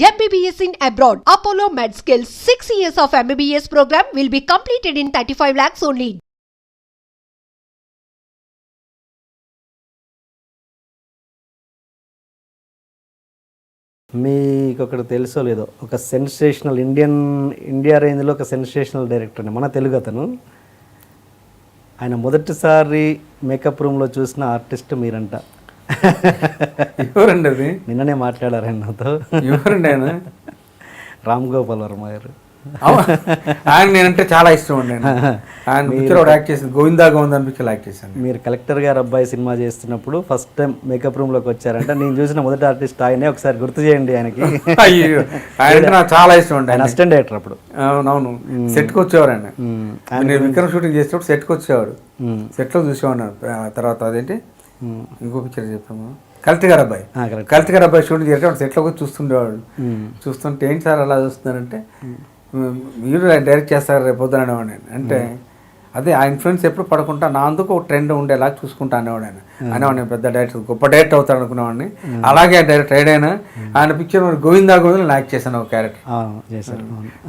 MBBS in abroad. Apollo MedSkill 6 years of MBBS program will be completed in 35 lakhs only. మీకు ఒకటి తెలుసో లేదో, ఒక సెన్సేషనల్ ఇండియా రేంజ్లో ఒక సెన్సేషనల్ డైరెక్టర్ అండి, మన తెలుగు అతను. ఆయన మొదటిసారి మేకప్ రూమ్లో చూసిన ఆర్టిస్ట్ మీరంట. ఎవరండి అది? నిన్ననే మాట్లాడారండి నాతో. ఎవరండి ఆయన? రామ్ గోపాల్ వర్మ గారు. ఆయన నేనంటే చాలా ఇష్టం అండి. ఆయన పిక్చర్ యాక్ట్ చేసింది, గోవిందా గోవిందా పిక్చర్ యాక్ట్ చేశాను. మీరు కలెక్టర్ గారు అబ్బాయి సినిమా చేస్తున్నప్పుడు ఫస్ట్ టైం మేకప్ రూమ్లోకి వచ్చారంట. నేను చూసిన మొదటి ఆర్టిస్ట్ ఆయనే. ఒకసారి గుర్తు చేయండి ఆయనకి. అయ్యో, ఆయన నాకు చాలా ఇష్టం అండి. ఆయన అసిస్టెంట్ డైరెక్టర్ అప్పుడు. అవునవును, సెట్కి వచ్చేవారు ఆయన. నేను విక్రమ్ షూటింగ్ చేసేటప్పుడు సెట్కి వచ్చేవాడు. సెట్లో చూసేవాడు. తర్వాత అదేంటి ఇంకో పిక్చర్ చెప్పాము, కలెక్టర్ గారు అబ్బాయి. కలెక్టర్ గారు అబ్బాయి షూటింగ్ చేసేటప్పుడు సెట్లో వచ్చి చూస్తుండేవాడు. చూస్తుంటే ఏంటి సార్ అలా చూస్తున్నారంటే, మీరు డైరెక్ట్ చేస్తారు రేపు పొద్దున అనేవాడు. అంటే అదే ఆ ఇన్ఫ్లుయెన్స్ ఎప్పుడు పడకుండా నా అందుకు ఒక ట్రెండ్ ఉండేలా చూసుకుంటా అనేవాడు. అనేవాడు నేను పెద్ద డైరెక్టర్, గొప్ప డైరెక్టర్ అవుతాడు అనుకునేవాడిని. అలాగే డైరెక్టర్ అయినా ఆయన పిక్చర్ గోవిందా గోవిందా యాక్ట్ చేశాను ఒక క్యారెక్టర్.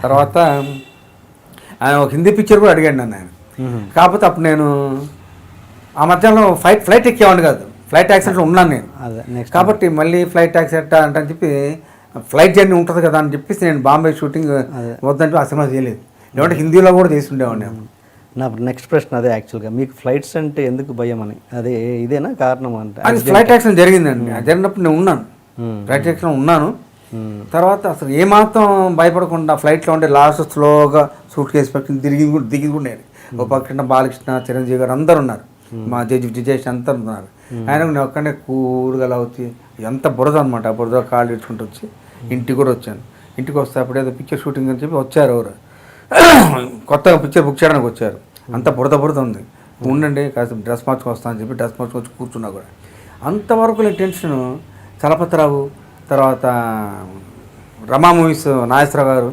తర్వాత ఆయన ఒక హిందీ పిక్చర్ కూడా అడిగాడు నన్ను ఆయన. కాకపోతే అప్పుడు నేను ఆ మధ్యలో ఫ్లైట్ ఎక్కేవాడిని కాదు, ఫ్లైట్ యాక్సిడెంట్లో ఉన్నాను నేను. కాబట్టి మళ్ళీ ఫ్లైట్ యాక్సిడెంట్ అంటే చెప్పి ఫ్లైట్ జర్నీ ఉంటుంది కదా అని చెప్పేసి నేను బాంబే షూటింగ్ వద్దంటే ఆ సినిమా చేయలేదు. లేదంటే హిందీలో కూడా చేసి ఉండేవాడిని. నా నెక్స్ట్ ప్రశ్న అదే యాక్చువల్గా, మీకు ఫ్లైట్స్ అంటే ఎందుకు భయం అని, అదే ఇదేనా కారణం? అంటే అది ఫ్లైట్ యాక్సిడెంట్ జరిగిందండి. అది జరిగినప్పుడు నేను ఉన్నాను, ఫ్లైట్ యాక్సిడెంట్ ఉన్నాను. తర్వాత అసలు ఏమాత్రం భయపడకుండా ఫ్లైట్లో ఉంటే లాస్ట్ స్లోగా సూట్ కేసు పక్కన దిగి కూడా ఒక పక్కన బాలకృష్ణ, చిరంజీవి గారు అందరు ఉన్నారు, మా జడ్జి అంతా ఉన్నారు. ఆయన నేను ఒక్కడే కూరుగా వచ్చి ఎంత బురద అనమాట, ఆ బురద కాళ్ళు ఇచ్చుకుంటూ వచ్చి ఇంటికి కూడా వచ్చాను. ఇంటికి వస్తే అప్పుడు ఏదో పిక్చర్ షూటింగ్ అని చెప్పి వచ్చారు ఎవరు, కొత్తగా పిక్చర్ బుక్ చేయడానికి వచ్చారు. అంత బురద ఉంది, ఉండండి కాస్త డ్రెస్ మార్చుకు వస్తా అని చెప్పి డ్రెస్ మార్చుకు వచ్చి కూర్చున్నా కూడా. అంతవరకు నేను టెన్షను. చలపతిరావు, తర్వాత రమా మూవీస్ నాగేశ్వరరావు గారు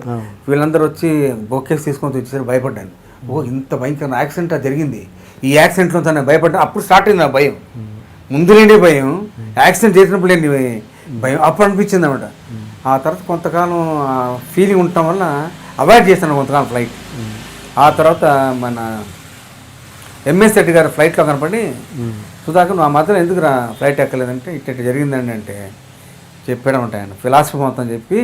వీళ్ళందరూ వచ్చి బొకేస్ తీసుకొని వచ్చేసరికి భయపడ్డాను. ఓ ఇంత భయంకర యాక్సిడెంట్ జరిగింది, ఈ యాక్సిడెంట్లో తను భయపడ్డా. అప్పుడు స్టార్ట్ అయింది నా భయం. ముందు లేని భయం, యాక్సిడెంట్ చేసినప్పుడు లేని భయం అప్పుడు అనిపించింది అనమాట. ఆ తర్వాత కొంతకాలం ఫీలింగ్ ఉండటం వల్ల అవాయిడ్ చేశాను కొంతకాలం ఫ్లైట్. ఆ తర్వాత మన ఎంఎస్ రెడ్డి గారు ఫ్లైట్లో కనపడి, సుధాకర్ నువ్వు ఆ మధ్యలో ఎందుకు ఫ్లైట్ ఎక్కలేదంటే ఇట్ట జరిగిందండి అంటే చెప్పాడు అనమాట. ఆయన ఫిలాసఫీ మొత్తం చెప్పి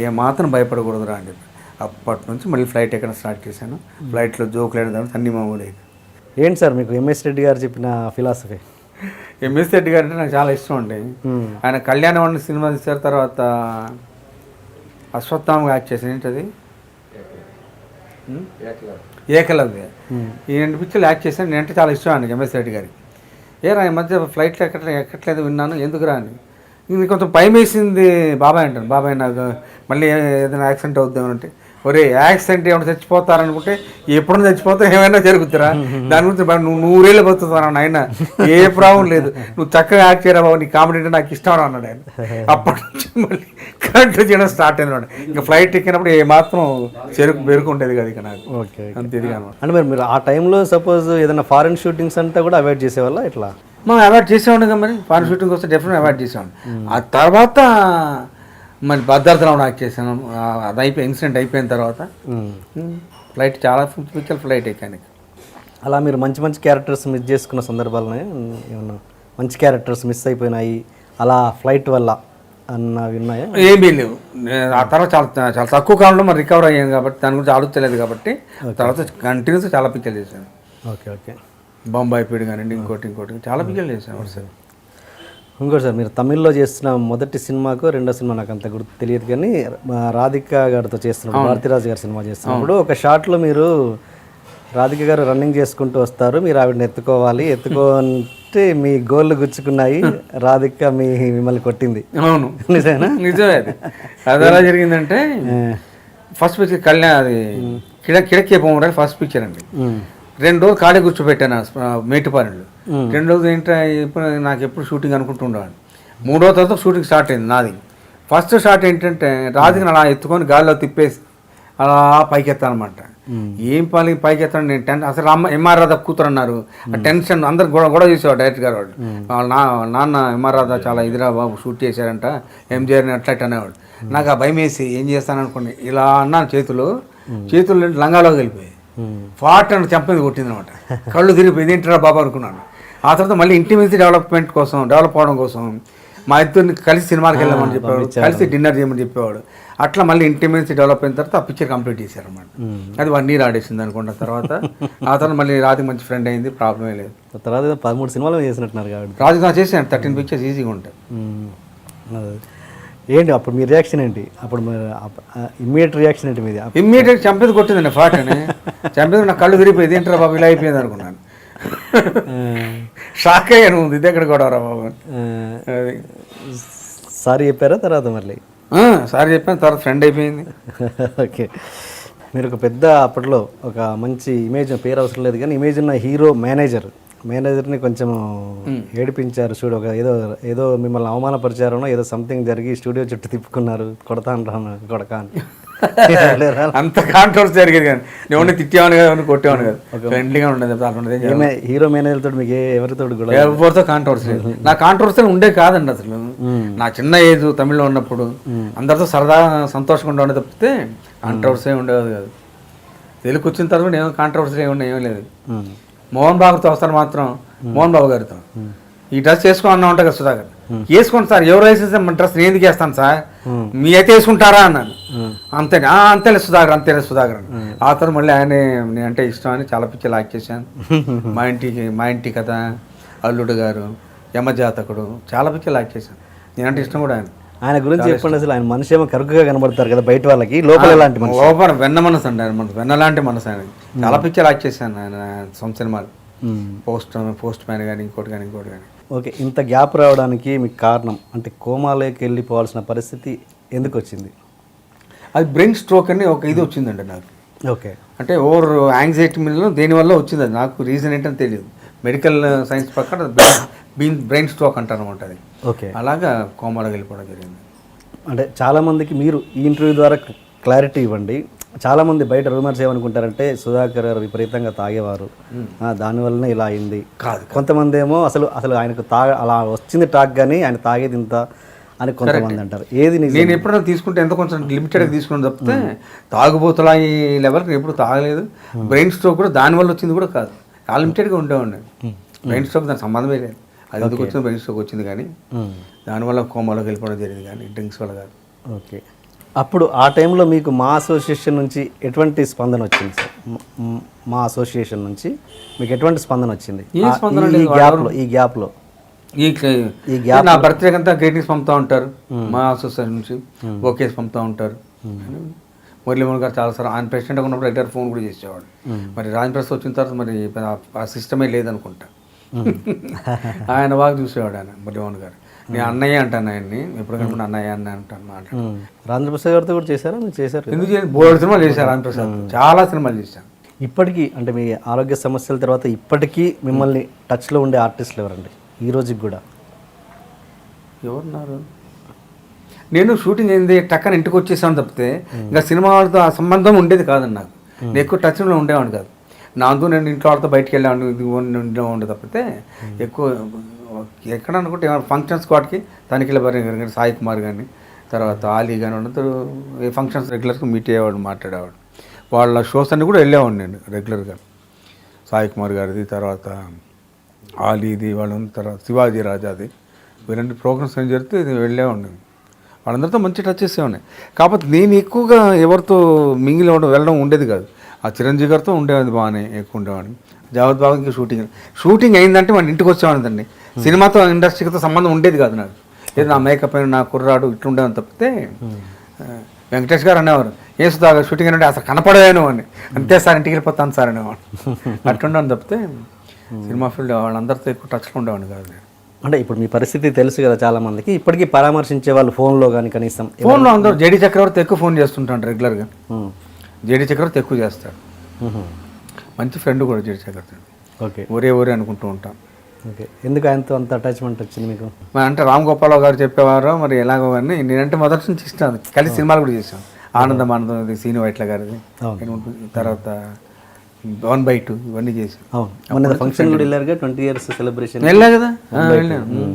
ఏ మాత్రం భయపడకూడదురా అని చెప్పి అప్పటి నుంచి మళ్ళీ ఫ్లైట్ ఎక్కడ స్టార్ట్ చేశాను. ఫ్లైట్లో జోకులు వేయడం అన్ని మామూలు. ఏంటి సార్ మీకు ఎంఎస్ రెడ్డి గారు చెప్పిన ఫిలాసఫీ? ఎంఎస్ రెడ్డి గారు అంటే నాకు చాలా ఇష్టం అండి. ఆయన కళ్యాణవాణి సినిమా తీశారు, తర్వాత అశ్వత్థామగా యాక్ట్ చేశాను. ఏంటది ఏకలవ్య. ఈ 2 పిక్చర్లు యాక్ట్ చేశాను. నేనంటే చాలా ఇష్టం ఆయనకి, ఎంఎస్ రెడ్డి గారికి. ఈ మధ్య ఫ్లైట్లో ఎక్కట్లేదు విన్నాను, ఎందుకురా అని. ఇది కొంచెం భయం వేసింది బాబాయ్ అంటాను. బాబాయ్ నాకు మళ్ళీ ఏదైనా యాక్సిడెంట్ అవుద్దామంటే, ఒరే యాక్సిడెంట్ ఏమైనా చచ్చిపోతారనుకుంటే ఎప్పుడైనా చచ్చిపోతా, ఏమైనా జరుగుతురా, దాని గురించి నువ్వు 100 ఏళ్ళు బతుకుతాను ఆయన, ఏ ప్రాబ్లం లేదు, నువ్వు చక్కగా యాక్ట్ చేయరా బాబు, నీ కామెడీ అంటే నాకు ఇష్టం అన్నాడు ఆయన. అప్పటి నుంచి మళ్ళీ కంట్రోల్ చేయడం స్టార్ట్ అయింది. ఇంకా ఫ్లైట్ ఎక్కినప్పుడు ఏ మాత్రం బెరుకు ఉండేది కదా ఇక నాకు. ఓకే, అంతే ఇది అనమాట. అంటే మీరు ఆ టైంలో సపోజ్ ఏదైనా ఫారెన్ షూటింగ్స్ అంతా కూడా అవాయిడ్ చేసేవాళ్ళ ఇట్లా? మనం అవాయిడ్ చేసేవాడు కదా, మరి ఫారెన్ షూటింగ్ వస్తే డెఫినెట్ అవాయిడ్ చేసేవాడు. ఆ తర్వాత మరి భద్రాచలం యాక్ట్ చేశాను. అది ఇన్సిడెంట్ అయిపోయిన తర్వాత ఫ్లైట్ చాలా పిక్చర్ ఫ్లైట్ ఎక్కాను. అలా మీరు మంచి మంచి క్యారెక్టర్స్ మిస్ చేసుకున్న సందర్భాలనే ఏమన్నా మంచి క్యారెక్టర్స్ మిస్ అయిపోయినాయి అలా ఫ్లైట్ వల్ల అన్నవి ఉన్నాయా? ఏమీ లేవు. ఆ తర్వాత చాలా తక్కువ కాలంలో మరి రికవర్ అయ్యాను కాబట్టి దాని గురించి ఆలోచించలేదు కాబట్టి తర్వాత కంటిన్యూస్ చాలా పిక్చర్లు చేశాను. Okay okay. బొంబాయి పీడు కానివ్వండి, ఇంకోటి చాలా పిక్చర్లు చేశాను ఒకసారి. ఇంకోటి సార్, మీరు తమిళ్లో చేస్తున్న మొదటి సినిమాకు రెండో సినిమా నాకు అంత గుర్తు తెలియదు, కానీ రాధిక గారితో చేస్తున్నప్పుడు, భారతీరాజు గారి సినిమా చేస్తున్నప్పుడు ఒక షాట్లో మీరు రాధిక గారు రన్నింగ్ చేసుకుంటూ వస్తారు, మీరు ఆవిడని ఎత్తుకోవాలంటే మీ గోళ్ళు గుచ్చుకున్నాయి, రాధిక మిమ్మల్ని కొట్టింది. అవును, నిజమేనా? నిజమే. అది ఎలా జరిగిందంటే, ఫస్ట్ పిక్చర్ కళ్యాణ్, అది కిడకే పోవడానికి ఫస్ట్ పిక్చర్ అండి. 2 రోజులు కాడే కూర్చోబెట్టాను మేటిపాలెంలో. 2 రోజులు ఏంటో ఇప్పుడు నాకు ఎప్పుడు షూటింగ్ అనుకుంటుండేవాడు. 3వ తర్వాత షూటింగ్ స్టార్ట్ అయింది నాది. ఫస్ట్ షాట్ ఏంటంటే రాధికను అలా ఎత్తుకొని గాల్లో తిప్పేసి అలా పైకి ఎత్తానమాట. ఏం పైకి ఎత్తాను నేను అసలు ఎంఆర్ రాధా కూతురు అన్నారు. ఆ టెన్షన్ అందరు గొడవ చేసేవాడు డైరెక్టర్ గారు. వాళ్ళ నాన్న ఎంఆర్ రాధా చాలా ఇదిరా బాబు షూట్ చేశారంట ఎంజిఆర్ని అట్లా అనేవాడు. నాకు ఆ భయం వేసి ఏం చేస్తాను అనుకోండి, ఇలా అన్నాను చేతులు లంగాలోకి వెళ్ళిపోయాయి. ఫాట్ అని చెంప కొట్టింది అనమాట. కళ్ళు తిరిగిపోయి ఏంటిరా బాబు అనుకున్నాను. ఆ తర్వాత మళ్ళీ ఇంటిమేసి డెవలప్ అవడం కోసం మా ఇద్దరిని కలిసి సినిమాకి వెళ్ళమని చెప్పేవాడు, కలిసి డిన్నర్ చేయమని చెప్పేవాడు. అట్లా మళ్ళీ ఇంటిమేసి డెవలప్ అయిన తర్వాత ఆ పిక్చర్ కంప్లీట్ చేశారన్నమాట. అది 1 year ఆడేసింది అనుకుంటా. ఆ తర్వాత మళ్ళీ రాధిక మంచి ఫ్రెండ్ అయింది, ప్రాబ్లమే లేదు. తర్వాత 13 సినిమాలు చేసినట్టున్నారు కాబట్టి రాధిక చేసాను 13 pictures ఈజీగా ఉంటాయి. ఏంటి అప్పుడు మీ రియాక్షన్ ఏంటి? అప్పుడు ఇమ్మీడియట్ రియాక్షన్ ఏంటి మీది? ఇమ్మీడియట్ చంపేది కొట్టిందండి ఫాట్ అని. చంపేది నా కళ్ళు తిరిగిపోయింది, ఏంట్రా బాబు ఇలా అయిపోయింది అనుకున్నాను. షాక్ అయ్యాను, ఇది ఎక్కడ గొడవరా బాబు. సారీ చెప్పారా తర్వాత మళ్ళీ? సారీ చెప్పాను, తర్వాత ఫ్రెండ్ అయిపోయింది. ఓకే, మీరు ఒక పెద్ద అప్పట్లో ఒక మంచి ఇమేజ్, పేరు అవసరం లేదు కానీ ఇమేజ్ ఉన్న హీరో మేనేజర్ని కొంచెం ఏడిపించారు చూడు. ఒక ఏదో మిమ్మల్ని అవమానపరిచారనో ఏదో సంథింగ్ జరిగి స్టూడియో చుట్టూ తిప్పుకున్నారు, కొడక అని. అంత కాంట్రవర్సీ జరిగేది కానీ నేను తిట్టేవాను కదా, కొట్టేవాను కదా, ఫ్రెండ్లీగా ఉండేది. హీరో మేనేజర్ తోటి మీకు ఎవరితో కూడా ఎవరితో కాంట్రవర్సీ లేదు. నా కాంట్రవర్సీ ఉండే కాదండి అసలు. నా చిన్న ఏజ్ తమిళ్లో ఉన్నప్పుడు అందరితో సరదా సంతోషంగా ఉండే తప్పితే కాంట్రవర్సీ ఉండేది కాదు. తెలుగు వచ్చిన తర్వాత ఏమో కాంట్రవర్సీ ఏమీ లేదు. మోహన్ బాబుతో వస్తాను మాత్రం, మోహన్ బాబు గారితో ఈ డ్రెస్ వేసుకో అన్నా ఉంటాయి కదా సుధాకర్, వేసుకోండి సార్, ఎవరు వేసేస్తే మన డ్రెస్ నేను ఎందుకు వేస్తాను సార్, మీ అయితే వేసుకుంటారా అన్నాను. అంతేలే సుధాకర్ అని. ఆ తర్వాత మళ్ళీ ఆయన నేనంటే ఇష్టం అని చాలా పిక్చర్లు యాక్ట్ చేశాను. మా ఇంటి కథ, అల్లుడు గారు, యమజాతకుడు, చాలా పిక్చర్లు యాక్ట్ చేశాను. నేనంటే ఇష్టం కూడా ఆయన గురించి చెప్పండి. అసలు ఆయన మనిషి ఏమో కరుకుగా కనబడతారు కదా బయట వాళ్ళకి, లోపల ఎలాంటి మనిషి? లోపల వెన్న మనసు అండి ఆయన, వెన్న లాంటి మనసు ఆయన. చాలా పిక్చర్లు యాక్ట్ చేశాను ఆయన సొంత సినిమాలు, పోస్ట్ మ్యాన్ కానీ ఇంకోటి కానీ. ఓకే, ఇంత గ్యాప్ రావడానికి మీకు కారణం అంటే కోమాలోకి వెళ్ళిపోవాల్సిన పరిస్థితి ఎందుకు వచ్చింది? అది బ్రెయిన్ స్ట్రోక్ అని ఒక ఇది వచ్చిందండి నాకు. ఓకే, అంటే ఓవర్ యాంగ్జైటీ మీద దేనివల్ల వచ్చింది, అది నాకు రీజన్ ఏంటని తెలియదు. మెడికల్ సైన్స్ ప్రకారం బ్రెయిన్ స్ట్రోక్ అంటారు అనమాట అది. ఓకే, అలాగా కోమాలోకి వెళ్ళిపోవడం జరిగింది. అంటే చాలామందికి మీరు ఈ ఇంటర్వ్యూ ద్వారా క్లారిటీ ఇవ్వండి. చాలామంది బయట రూమర్స్ ఏమనుకుంటారంటే సుధాకర్ గారు విపరీతంగా తాగేవారు, దానివల్లనే ఇలా అయింది. కాదు, కొంతమంది ఏమో అసలు ఆయనకు అలా వచ్చింది టాక్ కానీ ఆయన తాగేది ఇంత అని కొంతమంది అంటారు. ఏది నేను ఎప్పుడైనా తీసుకుంటే ఎంత కొంచెం లిమిటెడ్గా తీసుకుని తప్పితే తాగుబోతులా ఈ లెవెల్కి ఎప్పుడు తాగలేదు. బ్రెయిన్ స్ట్రోక్ కూడా దానివల్ల వచ్చింది కూడా కాదు, ఆ లిమిటెడ్గా ఉండేవాడిని. బ్రెయిన్ స్ట్రోక్ దానికి సంబంధమే లేదు. అది ఎందుకు వచ్చింది, బ్రెయిన్ స్ట్రోక్ వచ్చింది కానీ దానివల్ల కోమాలోకి వెళ్ళిపోవడం జరిగింది కానీ డ్రింక్స్ వల్ల కాదు. ఓకే, అప్పుడు ఆ టైంలో మీకు మా అసోసియేషన్ నుంచి ఎటువంటి స్పందన వచ్చింది సార్? మా అసోసియేషన్ నుంచి మీకు ఎటువంటి స్పందన వచ్చింది ఈ గ్యాప్లో? నా బర్త్డే అంతా గ్రీటింగ్స్ పంపుతూ ఉంటారు మా అసోసియేషన్ నుంచి, ఓకేస్ పంపుతూ ఉంటారు. మురళీమోహన్ గారు చాలాసార్లు ఆయన ప్రెసిడెంట్గా ఉన్నప్పుడు రెగ్యులర్ ఫోన్ కూడా చేసేవాడు. మరి రాజప్రసాద్ వచ్చిన తర్వాత మరి ఆ సిస్టమే లేదనుకుంటా. ఆయన బాగా చూసేవాడు ఆయన మురళీమోహన్ గారు. నేను అన్నయ్య అంటాను ఆయన్ని, ఎప్పుడు కనుక అన్నయ్య అన్న అంటాను మాట్లాడు. రాజప్రసాద్ గారితో కూడా చేశారా? మీరు చేశారు? ఎందుకు చేయాలి, 3 సినిమాలు చేశారు రాజప్రసాద్, చాలా సినిమాలు చేశాను. ఇప్పటికీ అంటే మీ ఆరోగ్య సమస్యల తర్వాత ఇప్పటికీ మిమ్మల్ని టచ్లో ఉండే ఆర్టిస్టులు ఎవరండి ఈ రోజుకి కూడా? ఎవరున్నారు? నేను షూటింగ్ అయింది టక్కన ఇంటికి వచ్చేసాను తప్పితే ఇంకా సినిమా వాళ్ళతో ఆ సంబంధం ఉండేది కాదండి నాకు. నేను ఎక్కువ టచ్లో ఉండేవాడిని కాదు. నాతో నేను ఇంట్లో వాళ్ళతో బయటికి వెళ్ళాను, ఇది ఉండే తప్పితే ఎక్కువ ఎక్కడ అనుకుంటే ఫంక్షన్స్ వాటికి తనిఖీల గారు, సాయి కుమార్ కానీ, తర్వాత ఆలీ కానీ అందరూ ఏ ఫంక్షన్స్ రెగ్యులర్గా మీట్ అయ్యేవాడు, మాట్లాడేవాడు. వాళ్ళ షోస్ అన్నీ కూడా వెళ్ళేవాడు నేను రెగ్యులర్గా. సాయి కుమార్ గారిది, తర్వాత ఆలీది, వాళ్ళ తర్వాత శివాజీ రాజాది, వీరంటి ప్రోగ్రామ్స్ ఏం జరిగితే ఇది వెళ్ళేవాడిని. వాళ్ళందరితో మంచి టచ్ చేసేవాడిని. కాకపోతే నేను ఎక్కువగా ఎవరితో మింగిలి వెళ్ళడం ఉండేది కాదు. ఆ చిరంజీవి గారితో ఉండేది బాగానే ఎక్కువ ఉండేవాడిని. జావద్ బాబుకి షూటింగ్ అయిందంటే మన ఇంటికి వచ్చేవాడిదండి. సినిమాతో ఇండస్ట్రీతో సంబంధం ఉండేది కాదు నాకు. ఏదో నా మేకప్ అయిన నా కుర్రాడు ఇట్లుండేదని తప్పితే వెంకటేష్ గారు అనేవారు, ఏ సుధాకర్ షూటింగ్ అంటే అసలు కనపడేను అని, అంతే సార్ ఇంటికి వెళ్ళిపోతాను సార్ అనేవాడు. అట్లుండని తప్పితే సినిమా ఫీల్డ్ వాళ్ళందరితో ఎక్కువ టచ్లో ఉండేవాడిని కాదు. అంటే ఇప్పుడు మీ పరిస్థితి తెలుసు కదా చాలా మందికి, ఇప్పటికీ పరామర్శించే వాళ్ళు ఫోన్లో కానీ కనీసం? ఫోన్లో అందరూ జేడీ చక్రవర్తి ఎక్కువ ఫోన్ చేస్తుంటాడు రెగ్యులర్గా. జేడీ చక్రవర్తి ఎక్కువ చేస్తాడు, మంచి ఫ్రెండ్ కూడా జేడీ చక్రవర్తి. ఓకే, ఊరే అనుకుంటూ ఉంటాం. ఓకే, ఎందుకు ఆయనతో అంత అటాచ్మెంట్ వచ్చింది మీకు? అంటే రామ్ గోపాలరావు గారు చెప్పేవారు మరి ఎలాగో అని. నేనంటే మొదటి నుంచి ఇష్టం, కలిసి సినిమాలు కూడా చేశాను. ఆనందం ఇది సీను వైట్ల గారిది ఉంటుంది. తర్వాత 1/2 ఇవన్నీ చేసి అవును, మన ఫంక్షన్ కూడా వెళ్ళారుగా 20 years సెలబ్రేషన్ వెళ్ళా కదా, వెళ్ళాను.